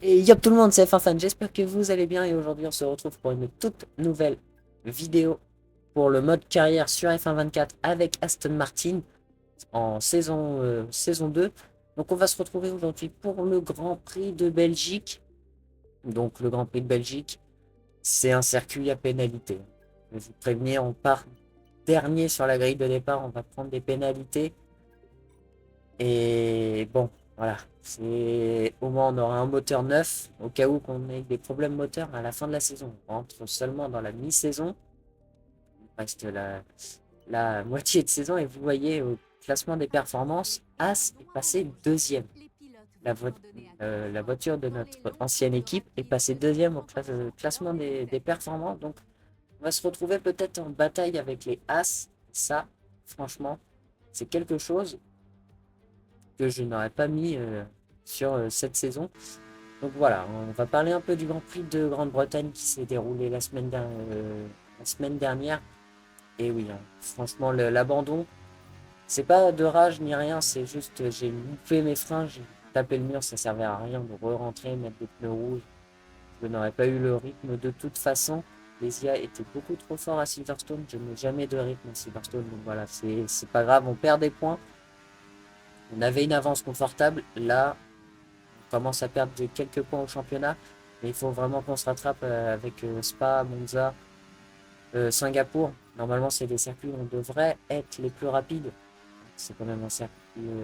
Et yop tout le monde, c'est F1 j'espère que vous allez bien et aujourd'hui on se retrouve pour une toute nouvelle vidéo pour le mode carrière sur F1 avec Aston Martin en saison 2. Donc on va se retrouver aujourd'hui pour le Grand Prix de Belgique. Donc le Grand Prix de Belgique, c'est un circuit à pénalité. Je vais vous prévenir, on part dernier sur la grille de départ, on va prendre des pénalités. Et bon, voilà. C'est au moins on aura un moteur neuf au cas où qu'on ait des problèmes moteurs à la fin de la saison. On rentre seulement dans la mi-saison. Il reste la moitié de saison et vous voyez au classement des performances, As est passé deuxième. La, vo- la voiture de notre ancienne équipe est passée deuxième au classement des performances. Donc on va se retrouver peut-être en bataille avec les As. Ça, franchement, c'est quelque chose que je n'aurais pas mis sur cette saison. Donc voilà, on va parler un peu du Grand Prix de Grande-Bretagne qui s'est déroulé la semaine dernière. Et oui, hein, franchement, l'abandon, c'est pas de rage ni rien, c'est juste j'ai loupé mes freins, j'ai tapé le mur, ça servait à rien de re-rentrer, mettre des pneus rouges. Je n'aurais pas eu le rythme de toute façon. Les IA étaient beaucoup trop forts à Silverstone, je n'ai jamais de rythme à Silverstone, donc voilà, c'est pas grave, on perd des points. On avait une avance confortable, là, on commence à perdre quelques points au championnat, mais il faut vraiment qu'on se rattrape avec Spa, Monza, Singapour. Normalement, c'est des circuits où on devrait être les plus rapides. C'est quand même un circuit.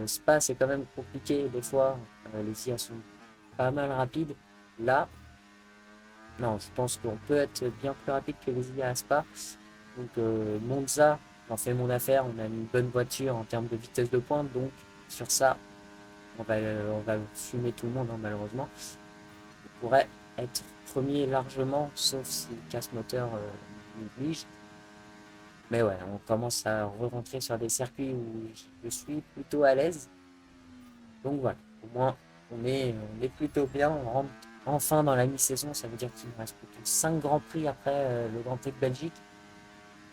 Spa, c'est quand même compliqué des fois. Les IA sont pas mal rapides. Là, non, je pense qu'on peut être bien plus rapide que les IA à Spa. Donc, Monza, j'en fais mon affaire. On a une bonne voiture en termes de vitesse de pointe. Donc, sur ça, on va fumer tout le monde, hein, malheureusement. Pourrait être premier largement, sauf si le casse-moteur l'oblige. Mais ouais, on commence à re-rentrer sur des circuits où je suis plutôt à l'aise. Donc voilà, au moins on est plutôt bien. On rentre enfin dans la mi-saison, ça veut dire qu'il nous reste plus que 5 grands prix après le Grand Prix de Belgique.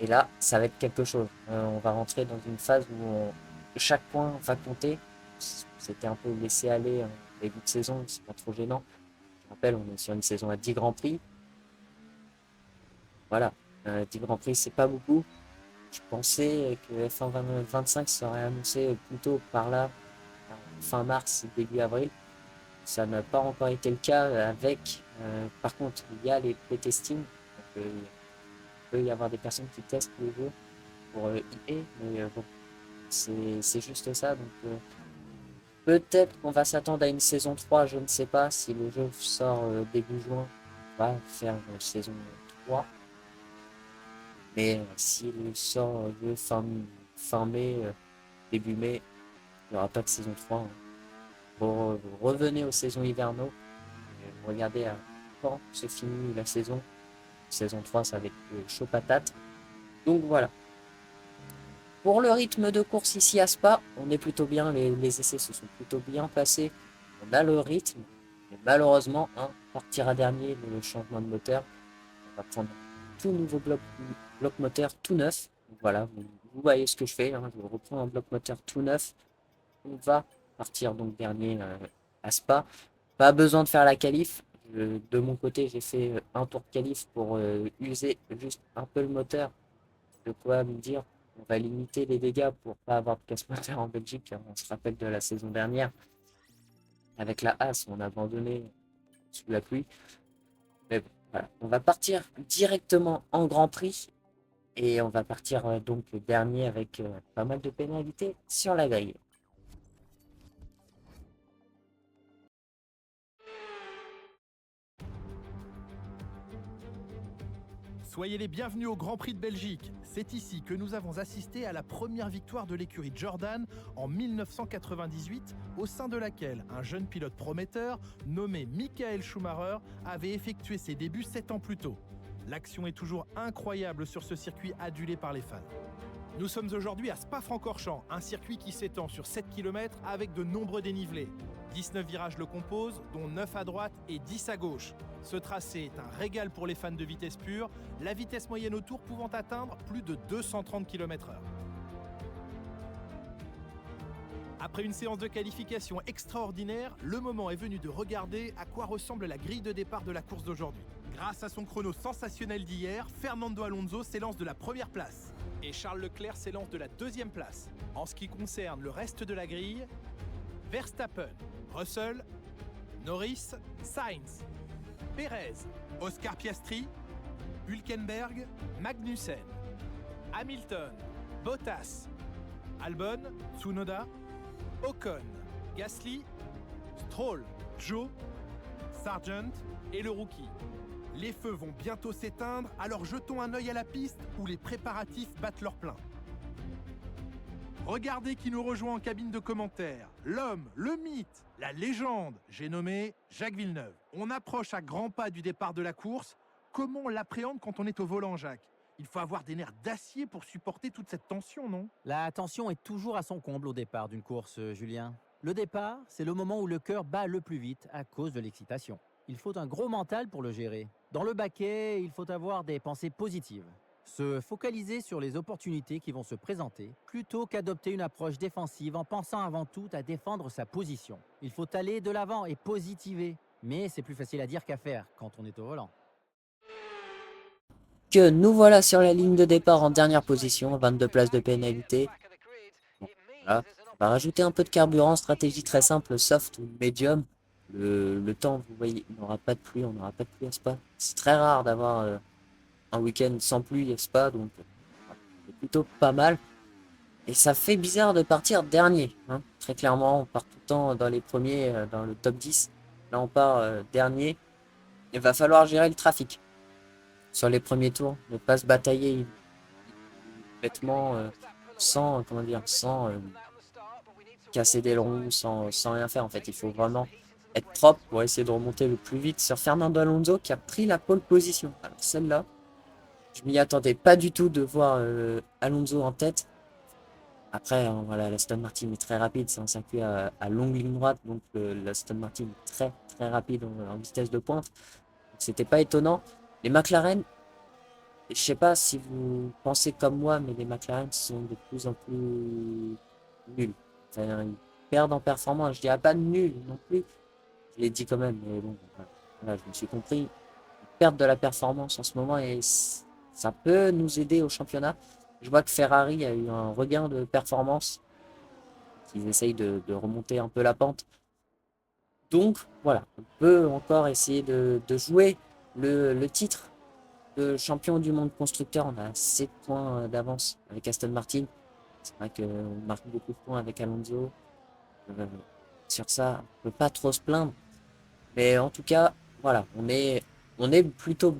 Et là, ça va être quelque chose. On va rentrer dans une phase où chaque point va compter. C'était un peu laissé aller en début de saison, c'est pas trop gênant. Je rappelle, on est sur une saison à 10 grands prix. Voilà, 10 Grands Prix, c'est pas beaucoup. Je pensais que F1 25 serait annoncé plutôt par là, fin mars, début avril. Ça n'a pas encore été le cas avec. Par contre, il y a les playtesting. Donc, il peut y avoir des personnes qui testent les jeux pour EA, mais bon, c'est juste ça. Donc, peut-être qu'on va s'attendre à une saison 3, je ne sais pas. Si le jeu sort début juin, on va faire une saison 3. Mais s'il sort fin mai, début mai, il n'y aura pas de saison 3. Hein. Revenez aux saisons hivernaux. Regardez à quand se finit la saison. Saison 3, ça va être chaud patate. Donc voilà. Pour le rythme de course ici à Spa, on est plutôt bien. Les essais se sont plutôt bien passés. On a le rythme. Mais malheureusement, un partira dernier le changement de moteur. On va prendre tout nouveau bloc moteur tout neuf. Donc voilà, vous voyez ce que je fais. Hein, je reprends un bloc moteur tout neuf. On va partir donc dernier à Spa. Pas besoin de faire la qualif. De mon côté, j'ai fait un tour de qualif pour user juste un peu le moteur. De quoi me dire, on va limiter les dégâts pour pas avoir de casse-moteur en Belgique. On se rappelle de la saison dernière. Avec la As, on a abandonné sous la pluie. Mais bon, voilà. On va partir directement en Grand Prix. Et on va partir donc dernier avec pas mal de pénalités sur la grille. Soyez les bienvenus au Grand Prix de Belgique. C'est ici que nous avons assisté à la première victoire de l'écurie Jordan en 1998, au sein de laquelle un jeune pilote prometteur nommé Michael Schumacher avait effectué ses débuts 7 ans plus tôt. L'action est toujours incroyable sur ce circuit adulé par les fans. Nous sommes aujourd'hui à Spa-Francorchamps, un circuit qui s'étend sur 7 km avec de nombreux dénivelés. 19 virages le composent, dont 9 à droite et 10 à gauche. Ce tracé est un régal pour les fans de vitesse pure, la vitesse moyenne au tour pouvant atteindre plus de 230 km/h. Après une séance de qualification extraordinaire, le moment est venu de regarder à quoi ressemble la grille de départ de la course d'aujourd'hui. Grâce à son chrono sensationnel d'hier, Fernando Alonso s'élance de la première place et Charles Leclerc s'élance de la deuxième place. En ce qui concerne le reste de la grille, Verstappen, Russell, Norris, Sainz, Perez, Oscar Piastri, Hülkenberg, Magnussen, Hamilton, Bottas, Albon, Tsunoda, Ocon, Gasly, Stroll, Zhou, Sargent et le rookie. Les feux vont bientôt s'éteindre, alors jetons un œil à la piste où les préparatifs battent leur plein. Regardez qui nous rejoint en cabine de commentaires. L'homme, le mythe, la légende, j'ai nommé Jacques Villeneuve. On approche à grands pas du départ de la course. Comment on l'appréhende quand on est au volant, Jacques? Il faut avoir des nerfs d'acier pour supporter toute cette tension, non? La tension est toujours à son comble au départ d'une course, Julien. Le départ, c'est le moment où le cœur bat le plus vite à cause de l'excitation. Il faut un gros mental pour le gérer. Dans le baquet, il faut avoir des pensées positives. Se focaliser sur les opportunités qui vont se présenter, plutôt qu'adopter une approche défensive en pensant avant tout à défendre sa position. Il faut aller de l'avant et positiver. Mais c'est plus facile à dire qu'à faire quand on est au volant. Que nous voilà sur la ligne de départ en dernière position, 22 places de pénalité. Bon, voilà. On va rajouter un peu de carburant, stratégie très simple, soft ou medium. Le temps, vous voyez, on n'aura pas de pluie, on n'aura pas de pluie à Spa. C'est très rare d'avoir un week-end sans pluie à Spa, donc c'est plutôt pas mal. Et ça fait bizarre de partir dernier, hein. Très clairement, on part tout le temps dans les premiers, dans le top 10. Là, on part dernier. Il va falloir gérer le trafic sur les premiers tours, ne pas se batailler bêtement sans, comment dire, sans casser des ronds, sans rien faire. En fait, il faut vraiment être propre pour essayer de remonter le plus vite sur Fernando Alonso qui a pris la pole position. Alors celle-là, je m'y attendais pas du tout de voir Alonso en tête. Après, voilà, l'Aston Martin est très rapide, c'est un circuit à longue ligne droite, donc l'Aston Martin est très très rapide en vitesse de pointe. C'était pas étonnant. Les McLaren, je sais pas si vous pensez comme moi, mais les McLaren sont de plus en plus nuls. Enfin, ils perdent en performance. Je dirais pas nuls non plus. Je l'ai dit quand même, mais bon, voilà, je me suis compris. Ils perdent de la performance en ce moment et ça peut nous aider au championnat. Je vois que Ferrari a eu un regain de performance. Ils essayent de remonter un peu la pente. Donc voilà, on peut encore essayer de jouer le titre de champion du monde constructeur. On a 7 points d'avance avec Aston Martin. C'est vrai qu'on marque beaucoup de points avec Alonso. Sur ça, on peut pas trop se plaindre. Mais en tout cas, voilà, on est plutôt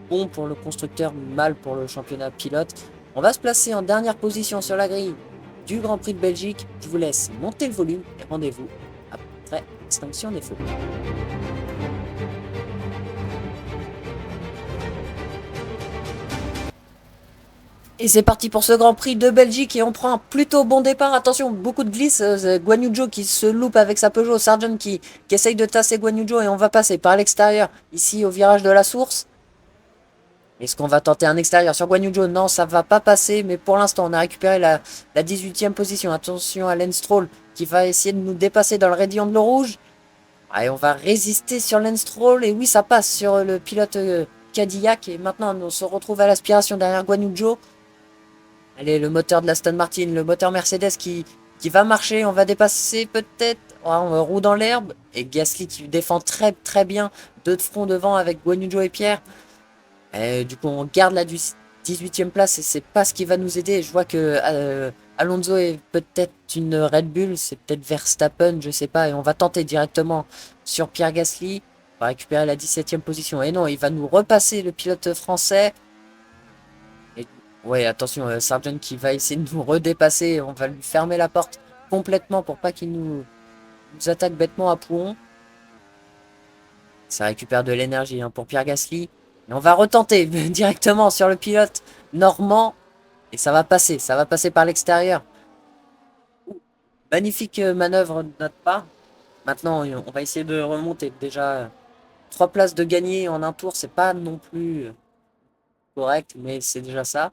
bon pour le constructeur, mal pour le championnat pilote. On va se placer en dernière position sur la grille du Grand Prix de Belgique. Je vous laisse monter le volume et rendez-vous après l'extinction des feux. Et c'est parti pour ce Grand Prix de Belgique et on prend un plutôt bon départ. Attention, beaucoup de glisse. Guan Yu Zhou qui se loupe avec sa Peugeot. Sargent qui essaye de tasser Guan Yu Zhou et on va passer par l'extérieur ici au virage de la source. Est-ce qu'on va tenter un extérieur sur Guan Yu Zhou? Non, ça va pas passer. Mais pour l'instant, on a récupéré la 18e position. Attention à Lance Stroll qui va essayer de nous dépasser dans le rayon de l'eau rouge. Et on va résister sur Lance Stroll. Et oui, ça passe sur le pilote Cadillac. Et maintenant, on se retrouve à l'aspiration derrière Guan Yu Zhou. Allez, le moteur de l'Aston Martin, le moteur Mercedes qui va marcher. On va dépasser peut-être. Oh, on roule dans l'herbe. Et Gasly qui défend très très bien. Deux de front devant avec Guan Yu Zhou et Pierre. Et du coup, on garde la 18e place et c'est pas ce qui va nous aider. Je vois que Alonso est peut-être une Red Bull. C'est peut-être Verstappen, je sais pas. Et on va tenter directement sur Pierre Gasly. On va récupérer la 17e position. Et non, il va nous repasser le pilote français. Ouais, attention, Sargent qui va essayer de nous redépasser. On va lui fermer la porte complètement pour pas qu'il nous attaque bêtement à Pouhon. Ça récupère de l'énergie hein, pour Pierre Gasly. Et on va retenter directement sur le pilote normand. Et ça va passer par l'extérieur. Magnifique manœuvre de notre part. Maintenant, on va essayer de remonter. Déjà, 3 places de gagner en un tour, c'est pas non plus correct, mais c'est déjà ça.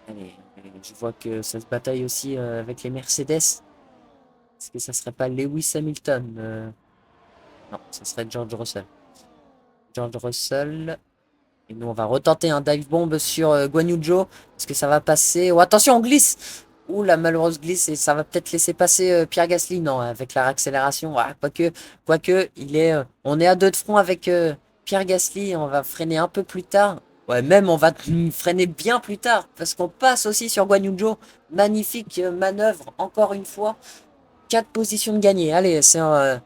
Allez, Et je vois que ça se bataille aussi avec les Mercedes. Est-ce que ça serait pas Lewis Hamilton? Non, ça serait George Russell. George Russell. Et nous, on va retenter un dive bomb sur Guan Yu Zhou. Est-ce que ça va passer? Oh, attention, on glisse! Ouh, la malheureuse glisse. Et ça va peut-être laisser passer Pierre Gasly. Non, avec la réaccélération. Ah, quoique, on est à deux de front avec Pierre Gasly. On va freiner un peu plus tard. Ouais, même on va freiner bien plus tard. Parce qu'on passe aussi sur Guan Yu Zhou. Magnifique manœuvre, encore une fois. 4 positions de gagné. Allez, c'est un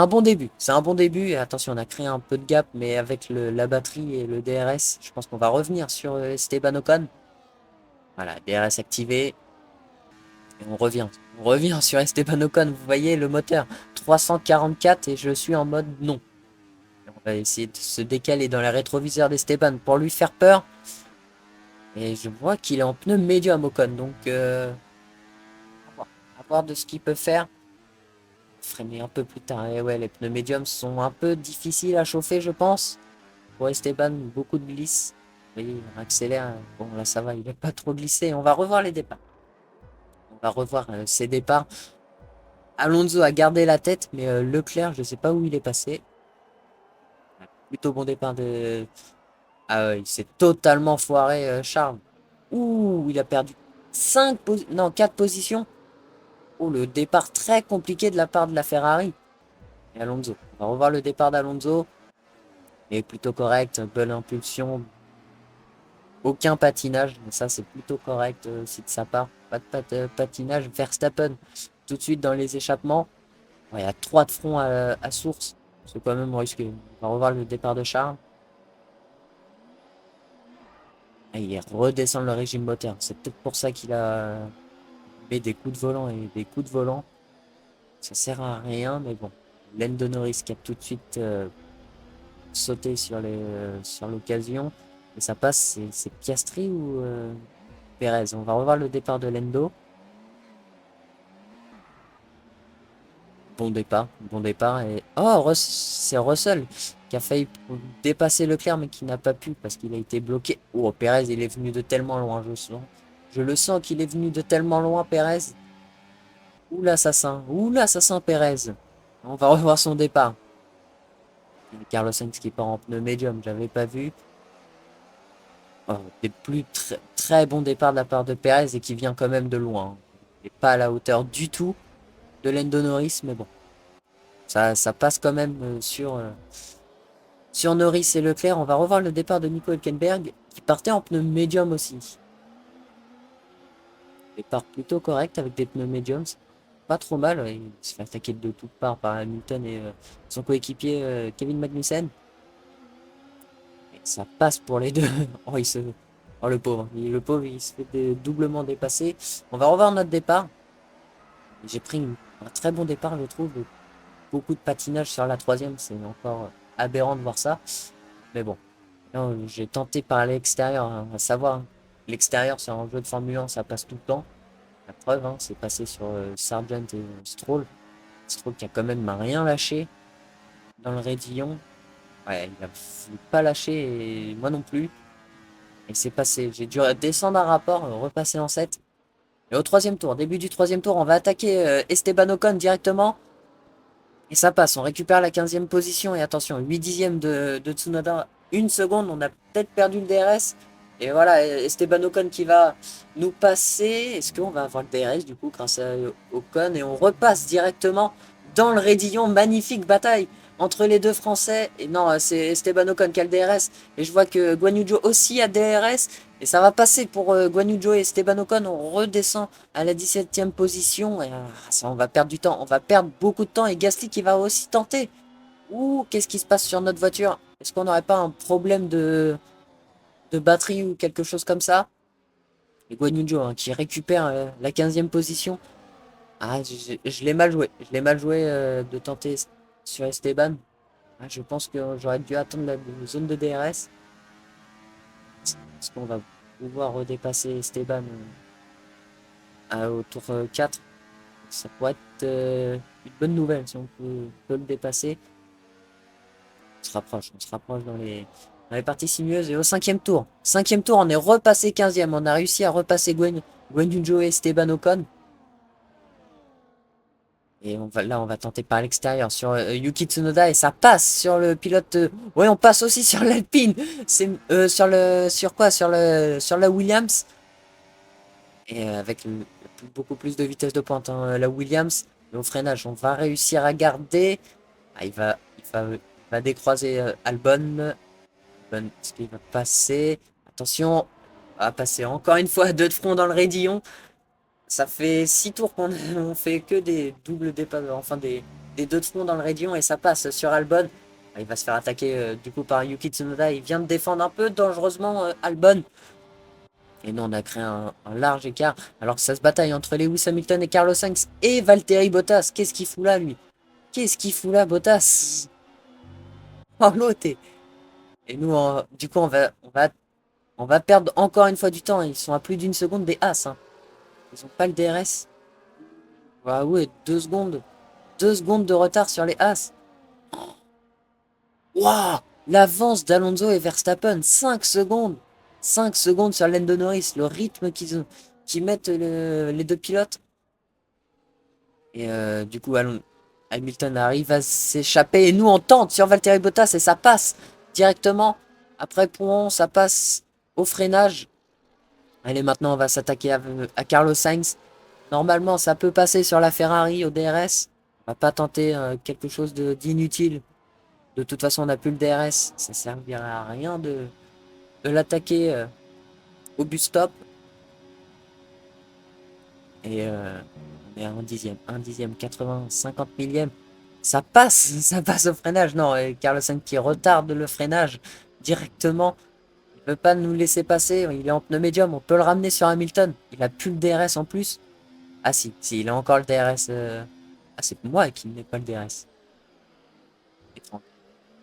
bon début. C'est un bon début. Et attention, on a créé un peu de gap, mais avec la batterie et le DRS, je pense qu'on va revenir sur Esteban Ocon. Voilà, DRS activé. Et on revient. On revient sur Esteban Ocon. Vous voyez le moteur 344 et je suis en mode non. On va essayer de se décaler dans les rétroviseurs d'Esteban pour lui faire peur. Et je vois qu'il est en pneu médium Ocon. Donc, à voir de ce qu'il peut faire. Freiner un peu plus tard. Et ouais, les pneus médiums sont un peu difficiles à chauffer, je pense. Pour Esteban, beaucoup de glisse. Oui, il accélère. Bon, là, ça va, il n'est pas trop glissé. On va revoir les départs. On va revoir ses départs. Alonso a gardé la tête, mais Leclerc, je ne sais pas où il est passé. Plutôt bon départ de... Ah ouais, il s'est totalement foiré, Charles. Ouh, il a perdu 4 positions. Oh, le départ très compliqué de la part de la Ferrari. Et Alonso. On va revoir le départ d'Alonso. Et plutôt correct, bonne impulsion. Aucun patinage, mais ça c'est plutôt correct aussi de sa part. Pas de patinage. Verstappen, tout de suite dans les échappements. Ouais, il y a 3 de front à source. C'est quand même risqué. On va revoir le départ de Charles. Et il redescend le régime moteur. C'est peut-être pour ça qu'il a mis des coups de volant et des coups de volant. Ça sert à rien, mais bon. Lando Norris qui a tout de suite sauté sur l'occasion. Et ça passe, c'est Piastri ou Perez? On va revoir le départ de Lando. Bon départ. Et... Oh, c'est Russell qui a failli dépasser Leclerc, mais qui n'a pas pu parce qu'il a été bloqué. Oh, Perez, il est venu de tellement loin, je sens. Je le sens qu'il est venu de tellement loin, Perez. Ouh, l'assassin Perez. On va revoir son départ. Carlos Sainz qui part en pneu médium, j'avais pas vu. Oh, des plus très bons départs de la part de Perez et qui vient quand même de loin. Il n'est pas à la hauteur du tout de Lando Norris, mais bon. Ça passe quand même sur Norris et Leclerc. On va revoir le départ de Nico Hülkenberg qui partait en pneu médium aussi. Départ plutôt correct avec des pneus médiums. Pas trop mal. Il se fait attaquer de toutes parts par Hamilton et son coéquipier Kevin Magnussen. Et ça passe pour les deux. Oh, le pauvre. Le pauvre, il se fait doublement dépasser. On va revoir notre départ. J'ai pris un très bon départ, je trouve. Beaucoup de patinage sur la troisième. C'est encore aberrant de voir ça. Mais bon. J'ai tenté par l'extérieur. Hein, à savoir, l'extérieur, c'est un jeu de Formule 1, ça passe tout le temps. La preuve, hein, c'est passé sur Sargent et Stroll. Stroll qui a quand même rien lâché dans le raidillon. Ouais, il a pas lâché et moi non plus. Et c'est passé. J'ai dû descendre un rapport, repasser en 7. Et au troisième tour, début du troisième tour, on va attaquer Esteban Ocon directement. Et ça passe. On récupère la 15e position. Et attention, 8 dixièmes de Tsunoda. Une seconde, on a peut-être perdu le DRS. Et voilà, Esteban Ocon qui va nous passer. Est-ce qu'on va avoir le DRS du coup grâce à Ocon? Et on repasse directement dans le raidillon. Magnifique bataille entre les deux Français. Et non, c'est Esteban Ocon qui a le DRS. Et je vois que Guan Yu Zhou aussi a DRS. Et ça va passer pour Guan Yu Zhou et Esteban Ocon. On redescend à la 17e position. Et ça, on va perdre du temps. On va perdre beaucoup de temps. Et Gasly qui va aussi tenter. Ouh, qu'est-ce qui se passe sur notre voiture? Est-ce qu'on n'aurait pas un problème de batterie ou quelque chose comme ça? Et Guan Yu Zhou hein, qui récupère la 15e position. Ah, je l'ai mal joué. Je l'ai mal joué de tenter sur Esteban. Ah, je pense que j'aurais dû attendre la zone de DRS. Est-ce qu'on va pouvoir redépasser Esteban au tour 4? Ça pourrait être une bonne nouvelle si on peut le dépasser. On se rapproche dans On est parti sinueuse et au cinquième tour, on est repassé 15e. On a réussi à repasser Gwen Junjo et Esteban Ocon. Et là, on va tenter par l'extérieur sur Yuki Tsunoda et ça passe sur le pilote. Ouais, on passe aussi sur l'Alpine. C'est sur la Williams. Et avec beaucoup plus de vitesse de pointe, hein, la Williams. Mais au freinage, on va réussir à garder. Ah, il va décroiser Albon. Est-ce qu'il va passer? Attention, on va passer encore une fois deux de front dans le raidillon. Ça fait 6 tours qu'on on fait que des doubles dépasses, enfin des deux de front dans le raidillon et ça passe sur Albon. Ah, il va se faire attaquer du coup par Yuki Tsunoda. Il vient de défendre un peu dangereusement Albon. Et nous, on a créé un large écart. Alors que ça se bataille entre Lewis Hamilton et Carlos Sainz et Valtteri Bottas. Qu'est-ce qu'il fout là, lui? Qu'est-ce qu'il fout là, Bottas? Oh, l'autre. Et nous, du coup, on va perdre encore une fois du temps. Ils sont à plus d'une seconde des As. Hein. Ils n'ont pas le DRS. Ah ouais, 2 secondes. 2 secondes de retard sur les As. Waouh! L'avance d'Alonso et Verstappen. 5 secondes. 5 secondes sur Lando Norris. Le rythme qu'ils mettent les deux pilotes. Et du coup, Hamilton arrive à s'échapper. Et nous, on tente sur Valtteri Bottas et ça passe directement. Après Pouhon, ça passe au freinage. Allez, maintenant, on va s'attaquer à Carlos Sainz. Normalement, ça peut passer sur la Ferrari au DRS. On va pas tenter quelque chose d'inutile. De toute façon, on n'a plus le DRS. Ça servira à rien de l'attaquer au bus stop. Et on est à un dixième, 80, 50 millième. Ça passe, ça passe au freinage. Non, Carlos Sainz qui retarde le freinage directement. Il ne veut pas nous laisser passer. Il est en pneu médium. On peut le ramener sur Hamilton. Il a plus le DRS en plus. Ah si, il a encore le DRS. Ah, c'est moi qui n'ai pas le DRS. Étrange.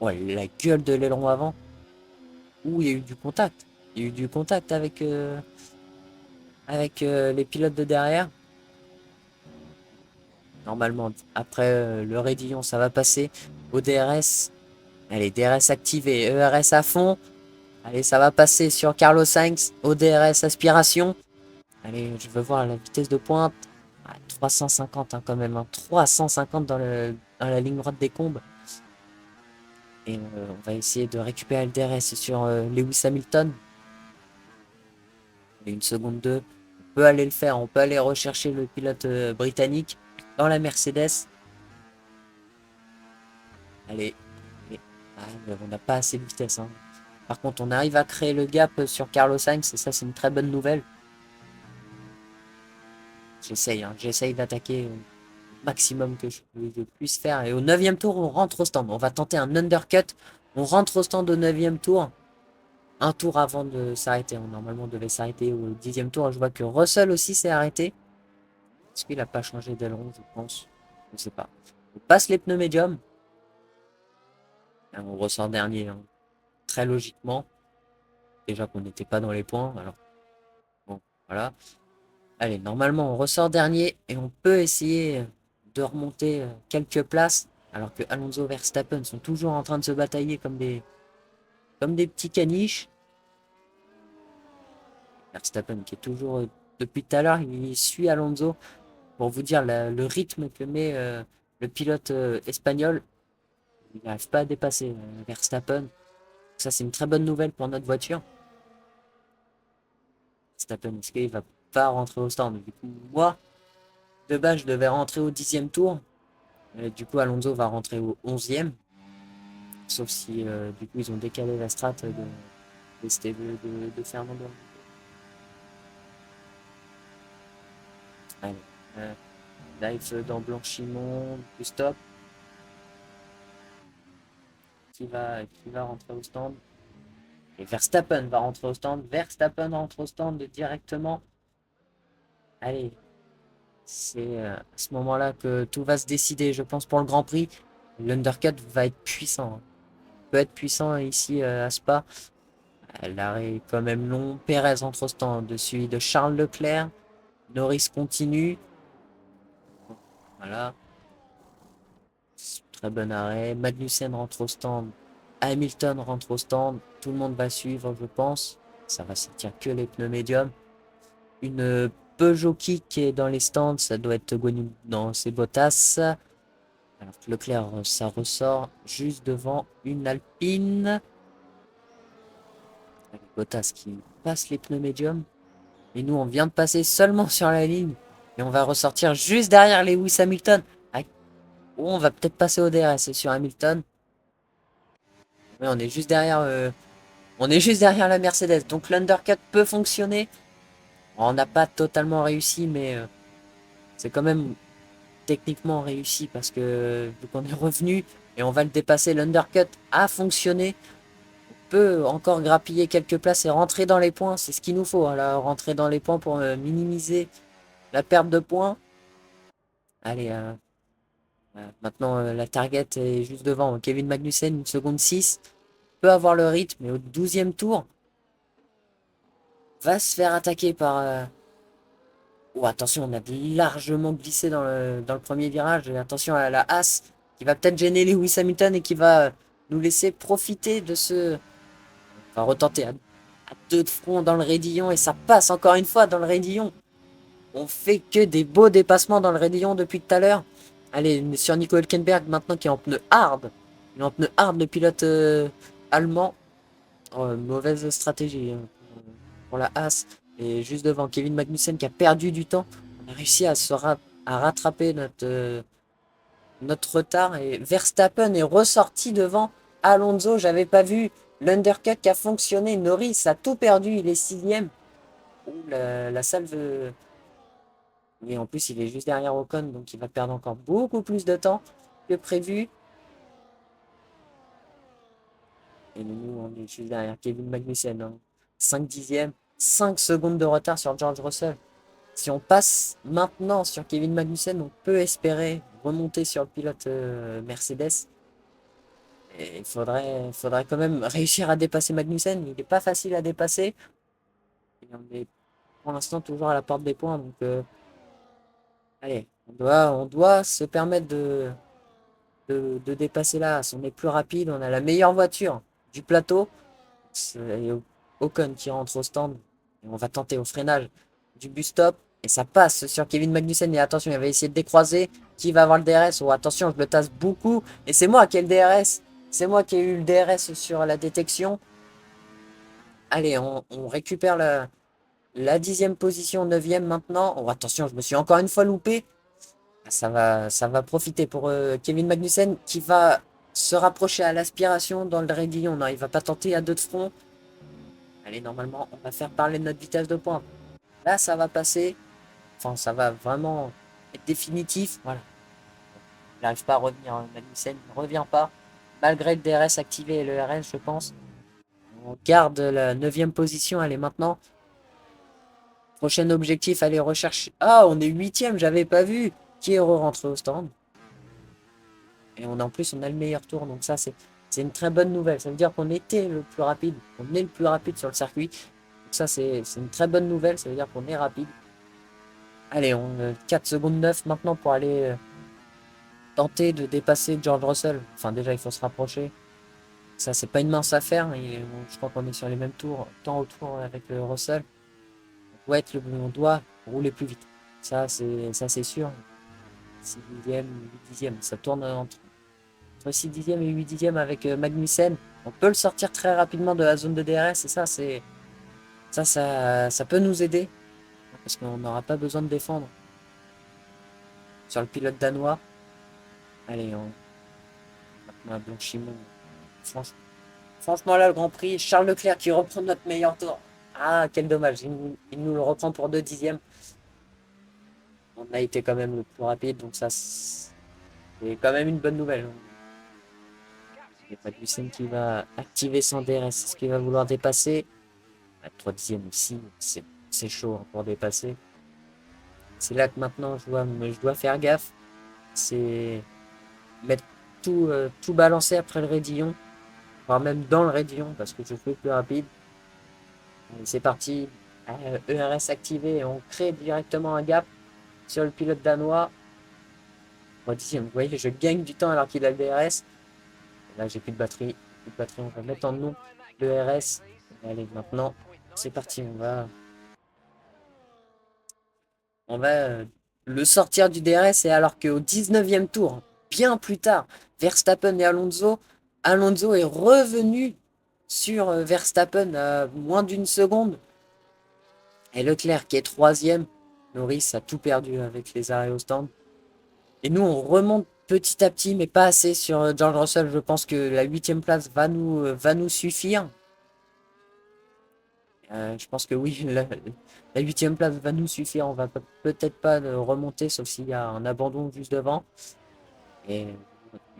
Ouais, la gueule de l'aileron avant. Ouh, il y a eu du contact. Il y a eu du contact avec les pilotes de derrière. Normalement, après le raidillon, ça va passer au DRS. Allez, DRS activé, ERS à fond. Allez, ça va passer sur Carlos Sainz au DRS aspiration. Allez, je veux voir la vitesse de pointe. Ah, 350 hein, quand même. Hein. 350 dans la ligne droite des combes. Et on va essayer de récupérer le DRS sur Lewis Hamilton. Et une seconde 2. On peut aller le faire. On peut aller rechercher le pilote britannique dans la Mercedes. Allez. Ah, on n'a pas assez de vitesse. Hein. Par contre, on arrive à créer le gap sur Carlos Sainz. Et ça, c'est une très bonne nouvelle. J'essaye d'attaquer au maximum que je puisse faire. Et au 9e tour, on rentre au stand. On va tenter un undercut. On rentre au stand au 9e tour. Un tour avant de s'arrêter. Normalement, on devait s'arrêter au 10e tour. Je vois que Russell aussi s'est arrêté. Est-ce qu'il n'a pas changé d'aileron, je pense? Je ne sais pas. On passe les pneus médiums. Et on ressort dernier. Hein. Très logiquement. Déjà qu'on n'était pas dans les points. Alors, bon, voilà. Allez, normalement, on ressort dernier. Et on peut essayer de remonter quelques places. Alors que Alonso et Verstappen sont toujours en train de se batailler comme des petits caniches. Verstappen qui est toujours, depuis tout à l'heure, il suit Alonso. Pour vous dire le rythme que met le pilote espagnol. Il n'arrive pas à dépasser Verstappen. Ça, c'est une très bonne nouvelle pour notre voiture. Verstappen, est-ce qu'il va pas rentrer au stand? Du coup, moi, de base, je devais rentrer au 10e tour. Du coup, Alonso va rentrer au 11e. Sauf si, du coup, ils ont décalé la strat de Fernando. Allez. Live dans Blanchimont, du stop. Qui va rentrer au stand. Et Verstappen va rentrer au stand. Verstappen rentre au stand directement. Allez. C'est à ce moment-là que tout va se décider, je pense, pour le Grand Prix. L'undercut va être puissant. Hein. Peut être puissant ici à Spa. L'arrêt est quand même long. Perez entre au stand de celui de Charles Leclerc. Norris continue. Voilà. Très bon arrêt. Magnussen rentre au stand Hamilton rentre au stand. Tout le monde va suivre, je pense. Ça va sortir que les pneus médiums. Une Peugeot qui est dans les stands. Ça doit être Guanyu dans ses Bottas. Alors que Leclerc, ça ressort juste devant une Alpine. Avec Bottas qui passe les pneus médiums. Et nous, on vient de passer seulement sur la ligne. Et on va ressortir juste derrière Lewis Hamilton. Ah, oh, on va peut-être passer au DRS sur Hamilton. Oui, on est juste derrière la Mercedes. Donc l'undercut peut fonctionner. On n'a pas totalement réussi, mais c'est quand même techniquement réussi parce que vu qu'on est revenu et on va le dépasser, l'undercut a fonctionné. On peut encore grappiller quelques places et rentrer dans les points. C'est ce qu'il nous faut, hein, là, rentrer dans les points pour minimiser la perte de points. Allez, maintenant la target est juste devant. Kevin Magnussen, 1 seconde 6. Peut avoir le rythme, mais au 12e tour, va se faire attaquer par... Oh, attention, on a largement glissé dans le premier virage. Et attention à la Haas qui va peut-être gêner Lewis Hamilton et qui va nous laisser profiter de ce... On va retenter à 2 de front dans le raidillon et ça passe encore une fois dans le raidillon. On fait que des beaux dépassements dans le raidillon depuis tout à l'heure. Allez, sur Nico Hülkenberg maintenant qui est en pneu hard. Il est en pneu hard, le pilote allemand. Oh, mauvaise stratégie hein, pour la Haas. Et juste devant Kevin Magnussen qui a perdu du temps. On a réussi à à rattraper notre retard. Et Verstappen est ressorti devant Alonso. J'avais pas vu l'undercut qui a fonctionné. Norris a tout perdu. Il est 6e. La salve. Et en plus, il est juste derrière Ocon. Donc il va perdre encore beaucoup plus de temps que prévu. Et nous, on est juste derrière Kevin Magnussen. Hein. 5 dixièmes. 5 secondes de retard sur George Russell. Si on passe maintenant sur Kevin Magnussen, on peut espérer remonter sur le pilote Mercedes. Et faudrait quand même réussir à dépasser Magnussen. Il n'est pas facile à dépasser. Et on est pour l'instant toujours à la porte des points. Donc, allez, on doit se permettre de dépasser là. On est plus rapide. On a la meilleure voiture du plateau. C'est Ocon qui rentre au stand. Et on va tenter au freinage du bus stop. Et ça passe sur Kevin Magnussen. Et attention, il va essayer de décroiser. Qui va avoir le DRS? Oh, attention, je le tasse beaucoup. Et c'est moi qui ai le DRS. C'est moi qui ai eu le DRS sur la détection. Allez, on récupère la 10e position, 9e maintenant. Oh, attention, je me suis encore une fois loupé. Ça va profiter pour Kevin Magnussen qui va se rapprocher à l'aspiration dans le raidillon. Non, il va pas tenter à 2 de front. Allez, normalement, on va faire parler de notre vitesse de pointe. Là, ça va passer. Enfin, ça va vraiment être définitif. Voilà. Il n'arrive pas à revenir. Magnussen ne revient pas. Malgré le DRS activé et le RS, je pense. On garde la 9e position. Allez, maintenant. Prochain objectif, aller rechercher. Ah, on est 8e, j'avais pas vu. Qui est rentré au stand. Et en plus, on a le meilleur tour. Donc ça, c'est une très bonne nouvelle. Ça veut dire qu'on était le plus rapide. On est le plus rapide sur le circuit. Donc ça, c'est une très bonne nouvelle. Ça veut dire qu'on est rapide. Allez, on a 4 secondes 9 maintenant pour aller tenter de dépasser George Russell. Enfin, déjà, il faut se rapprocher. Ça, c'est pas une mince affaire. Et je crois qu'on est sur les mêmes temps autour avec Russell. On doit rouler plus vite. Ça, c'est sûr. 6 dixièmes, 8 dixièmes. Ça tourne entre 6 dixièmes et 8 dixièmes avec Magnussen. On peut le sortir très rapidement de la zone de DRS. Et ça peut nous aider. Parce qu'on n'aura pas besoin de défendre. Sur le pilote danois. Allez, on a blanchiment. Franchement, là, le Grand Prix, Charles Leclerc qui reprend notre meilleur tour. Ah, quel dommage. Il nous le reprend pour 2 dixièmes. On a été quand même le plus rapide, donc ça, c'est quand même une bonne nouvelle. Il n'y a pas de Lucien qui va activer son DRS. Est-ce qu'il va vouloir dépasser? 3 dixièmes aussi, c'est chaud pour dépasser. C'est là que maintenant je dois faire gaffe. C'est mettre tout balancer après le raidillon. Voire même dans le raidillon parce que je suis plus rapide. C'est parti. ERS activé et on crée directement un gap sur le pilote danois. Vous voyez, je gagne du temps alors qu'il a le DRS. Et là, j'ai plus de batterie. batterie, on va mettre en nous le RS. Allez, maintenant, c'est parti, on va le sortir du DRS et alors qu'au 19e tour, bien plus tard, Verstappen et Alonso est revenu sur Verstappen à moins d'une seconde. Et Leclerc qui est troisième, Norris a tout perdu avec les arrêts au stand. Et nous, on remonte petit à petit, mais pas assez sur George Russell. Je pense que la 8e place va nous suffire. Je pense que oui, la 8e place va nous suffire. On va peut-être pas remonter, sauf s'il y a un abandon juste devant. Et une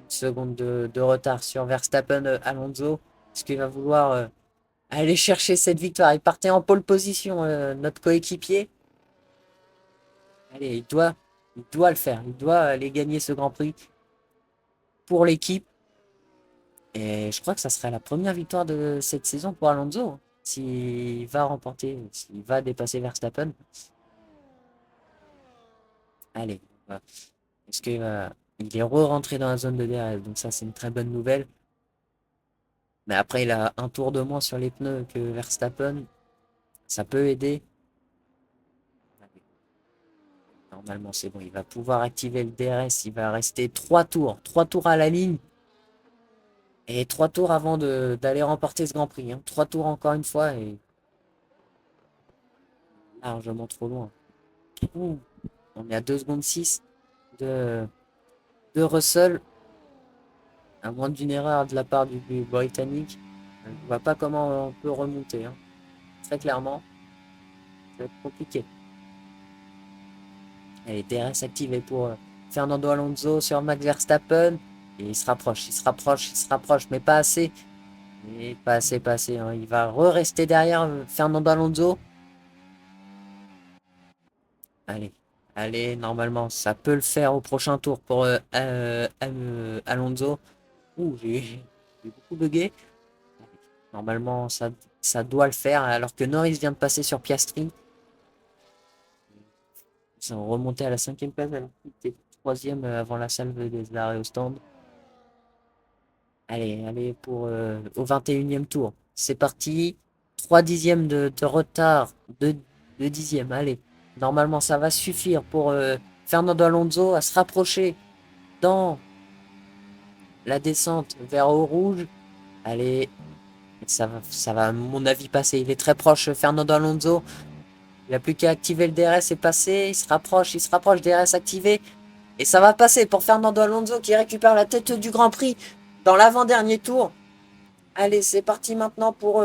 seconde de retard sur Verstappen, Alonso. Est-ce qu'il va vouloir aller chercher cette victoire? Il partait en pole position, notre coéquipier. Allez, il doit le faire. Il doit aller gagner ce Grand Prix pour l'équipe. Et je crois que ça serait la première victoire de cette saison pour Alonso, hein. S'il va remporter, s'il va dépasser Verstappen. Allez, est-ce qu'il il est re-rentré dans la zone de DRS, donc ça c'est une très bonne nouvelle. Mais après il a un tour de moins sur les pneus que Verstappen. Ça peut aider. Normalement c'est bon, il va pouvoir activer le DRS. Il va rester 3 tours. 3 tours à la ligne. Et 3 tours avant d'aller remporter ce Grand Prix, hein. 3 tours encore une fois et largement trop loin. Ouh, on est à 2 secondes 6 de, de Russell. À moins d'une erreur de la part du Britannique. Je ne vois pas comment on peut remonter, hein. Très clairement, ça va être compliqué. Allez, DRS activé pour Fernando Alonso sur Max Verstappen. Et il se rapproche, il se rapproche, il se rapproche, mais pas assez. Et pas assez, pas assez, hein. Il va rester derrière Fernando Alonso. Allez, allez, normalement, ça peut le faire au prochain tour pour Alonso. Ouh, j'ai beaucoup bugué. Normalement, ça doit le faire, alors que Norris vient de passer sur Piastri. Ils sont remontés à la 5e place, alors qu'il était 3e avant la salve des arrêts au stand. Allez, allez, au 21e tour. C'est parti. 3 dixièmes de retard. 2 dixièmes, allez. Normalement, ça va suffire pour Fernando Alonso à se rapprocher dans la descente vers Eau Rouge. Allez, ça va, à mon avis, passer. Il est très proche, Fernando Alonso. Il n'a plus qu'à activer le DRS et passer. Il se rapproche, DRS activé. Et ça va passer pour Fernando Alonso qui récupère la tête du Grand Prix dans l'avant-dernier tour. Allez, c'est parti maintenant pour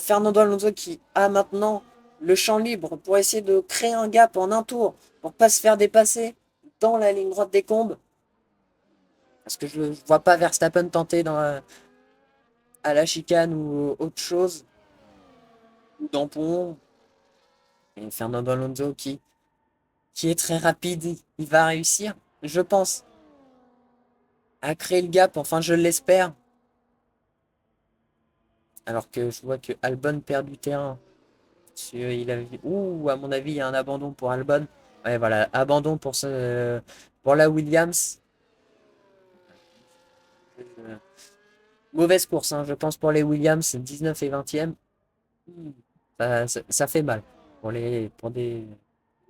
Fernando Alonso qui a maintenant le champ libre pour essayer de créer un gap en un tour pour pas se faire dépasser dans la ligne droite des combes. Parce que je ne vois pas Verstappen tenter à la chicane ou autre chose. Ou dans pont. Et Fernando Alonso qui est très rapide, il va réussir, je pense, à créer le gap, enfin je l'espère. Alors que je vois que Albon perd du terrain. Ouh, à mon avis, il y a un abandon pour Albon. Ouais, voilà, abandon pour la Williams. Mauvaise course, hein, je pense, pour les Williams, 19 et 20e. Ça fait mal pour des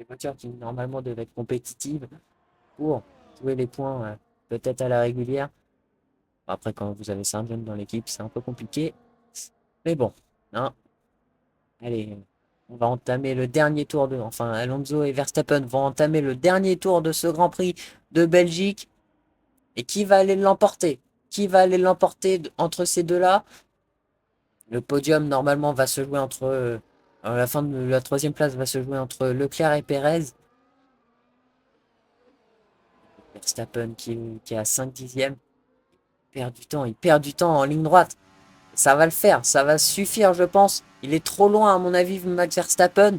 voitures qui normalement devaient être compétitives pour jouer les points peut-être à la régulière. Après, quand vous avez 5 jeunes dans l'équipe, c'est un peu compliqué. Mais bon, hein. Allez, on va entamer le dernier tour Enfin, Alonso et Verstappen vont entamer le dernier tour de ce Grand Prix de Belgique. Et qui va aller l'emporter? Qui va aller l'emporter entre ces deux-là? Le podium, normalement, va se jouer entre... à la fin de la 3e place va se jouer entre Leclerc et Perez. Verstappen qui est à 5 dixièmes. Il perd du temps en ligne droite. Ça va le faire, ça va suffire, je pense. Il est trop loin, à mon avis, Max Verstappen.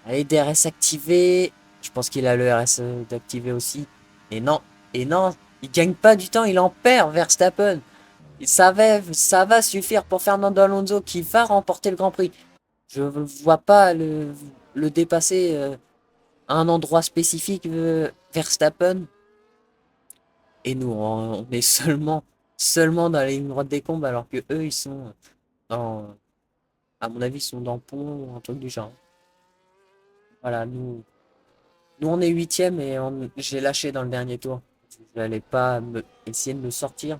Allez, DRS activé. Je pense qu'il a le RS d'activer aussi. Et non, il gagne pas du temps, il en perd, Verstappen. Ça va suffire pour Fernando Alonso qui va remporter le Grand Prix. Je ne vois pas le dépasser à un endroit spécifique, Verstappen. Et nous, on est seulement seulement dans la ligne droite des combes, alors que eux, ils sont dans, à mon avis, ils sont dans pont ou un truc du genre. Voilà, nous on est huitième et j'ai lâché dans le dernier tour. Je n'allais pas essayer de me sortir.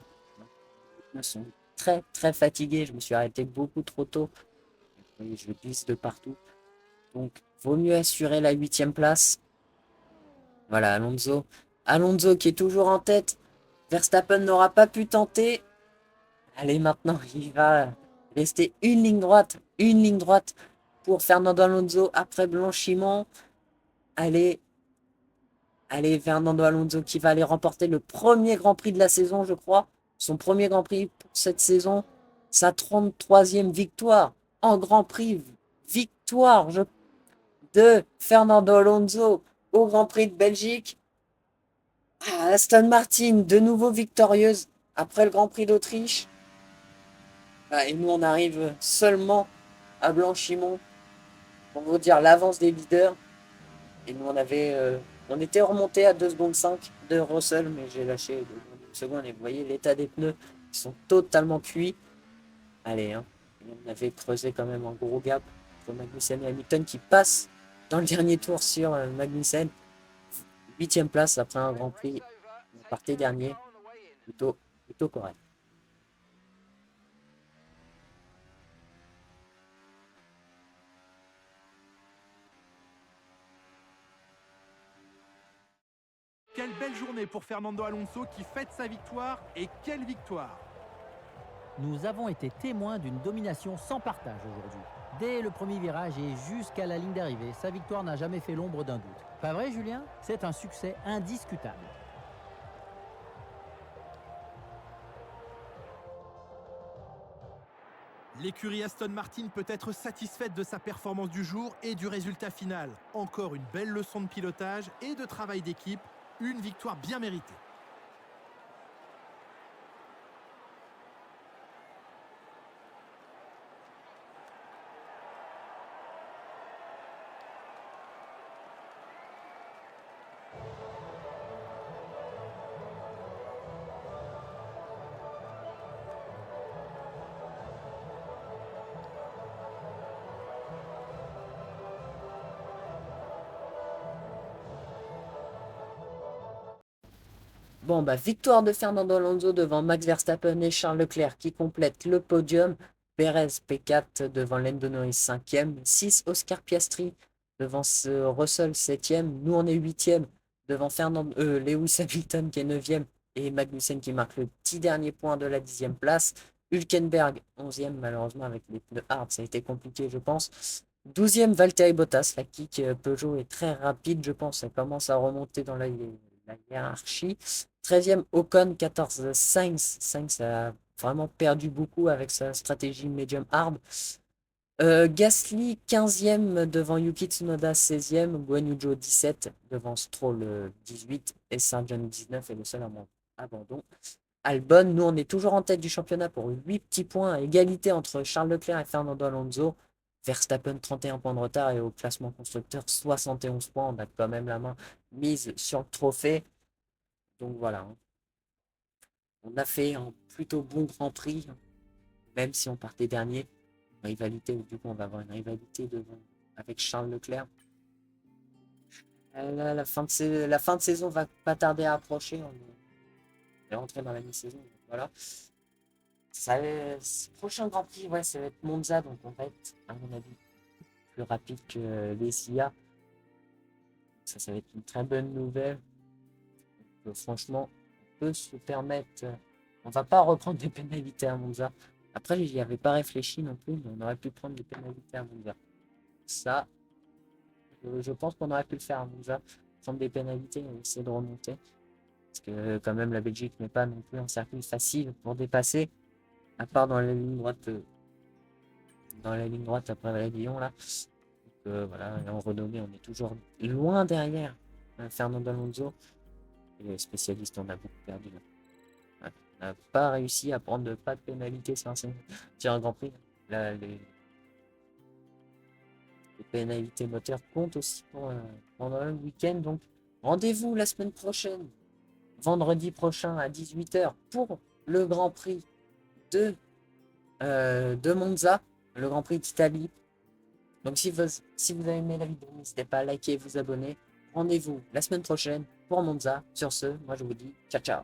Ils sont très très fatigués. Je me suis arrêté beaucoup trop tôt. Et je glisse de partout. Donc, vaut mieux assurer la huitième place. Voilà, Alonso. Alonso qui est toujours en tête. Verstappen n'aura pas pu tenter. Allez, maintenant, il va rester une ligne droite pour Fernando Alonso après blanchiment. Allez, allez, Fernando Alonso qui va aller remporter le premier Grand Prix de la saison, je crois. Son premier Grand Prix pour cette saison. Sa 33e victoire en Grand Prix. Victoire de Fernando Alonso au Grand Prix de Belgique. Ah, Aston Martin, de nouveau victorieuse après le Grand Prix d'Autriche. Ah, et nous, on arrive seulement à Blanchimont pour vous dire l'avance des leaders. Et nous, on était remonté à 2 secondes 5 de Russell, mais j'ai lâché 2 secondes. Et vous voyez l'état des pneus, ils sont totalement cuits. Allez, hein. On avait creusé quand même un gros gap entre Magnussen et Hamilton qui passe dans le dernier tour sur Magnussen. 8e place après un Grand Prix. On partait dernier. Plutôt correct. Quelle belle journée pour Fernando Alonso qui fête sa victoire, et quelle victoire! Nous avons été témoins d'une domination sans partage aujourd'hui. Dès le premier virage et jusqu'à la ligne d'arrivée, sa victoire n'a jamais fait l'ombre d'un doute. Pas vrai, Julien? C'est un succès indiscutable. L'écurie Aston Martin peut être satisfaite de sa performance du jour et du résultat final. Encore une belle leçon de pilotage et de travail d'équipe, une victoire bien méritée. Bon, bah, victoire de Fernando Alonso devant Max Verstappen et Charles Leclerc qui complètent le podium. Perez P4 devant Lando Norris 5e. 6 Oscar Piastri devant Russell 7e. Nous, on est 8e devant Lewis Hamilton qui est 9e et Magnussen qui marque le petit dernier point de la 10e place. Hülkenberg 11e, malheureusement, avec les pneus hard, ça a été compliqué, je pense. 12e, Valtteri Bottas. La kick Peugeot est très rapide, je pense. Ça commence à remonter dans la hiérarchie. 13e, Ocon, 14 Sainz. Sainz a vraiment perdu beaucoup avec sa stratégie medium hard. Gasly, 15e devant Yuki Tsunoda, 16e. Guan Yu Zhou, 17 devant Stroll, 18. Et Sargent, 19 est le seul abandon. Albon, nous on est toujours en tête du championnat pour 8 petits points à égalité entre Charles Leclerc et Fernando Alonso. Verstappen 31 points de retard et au classement constructeur 71 points. On a quand même la main mise sur le trophée. Donc voilà. Hein. On a fait un plutôt bon Grand Prix, même si on partait dernier. Rivalité, du coup on va avoir une rivalité avec Charles Leclerc. La fin de saison va pas tarder à approcher. On est rentré dans la mi-saison. Voilà. Prochain Grand Prix, ouais, ça va être Monza, donc on va être, à mon avis, plus rapide que les SIA. Ça va être une très bonne nouvelle. Donc, franchement, on peut se permettre. On va pas reprendre des pénalités à Monza. Après, j'y avais pas réfléchi non plus, mais on aurait pu prendre des pénalités à Monza. Ça, je pense qu'on aurait pu le faire à Monza. Prendre des pénalités et essayer de remonter. Parce que quand même, la Belgique n'est pas non plus un circuit facile pour dépasser. À part dans la ligne droite. Dans la ligne droite après la Lyon là. Donc, voilà, et en renommée, on est toujours loin derrière Fernando Alonso. Et les spécialistes, on a beaucoup perdu. Là. On n'a pas réussi à prendre pas de pénalité sur un Grand Prix. Là, les pénalités moteurs comptent aussi pendant le week-end. Donc, rendez-vous la semaine prochaine, vendredi prochain à 18h, pour le Grand Prix de Monza, le Grand Prix d'Italie. Donc si vous avez aimé la vidéo, n'hésitez pas à liker et vous abonner. Rendez-vous la semaine prochaine pour Monza. Sur ce, moi je vous dis ciao ciao.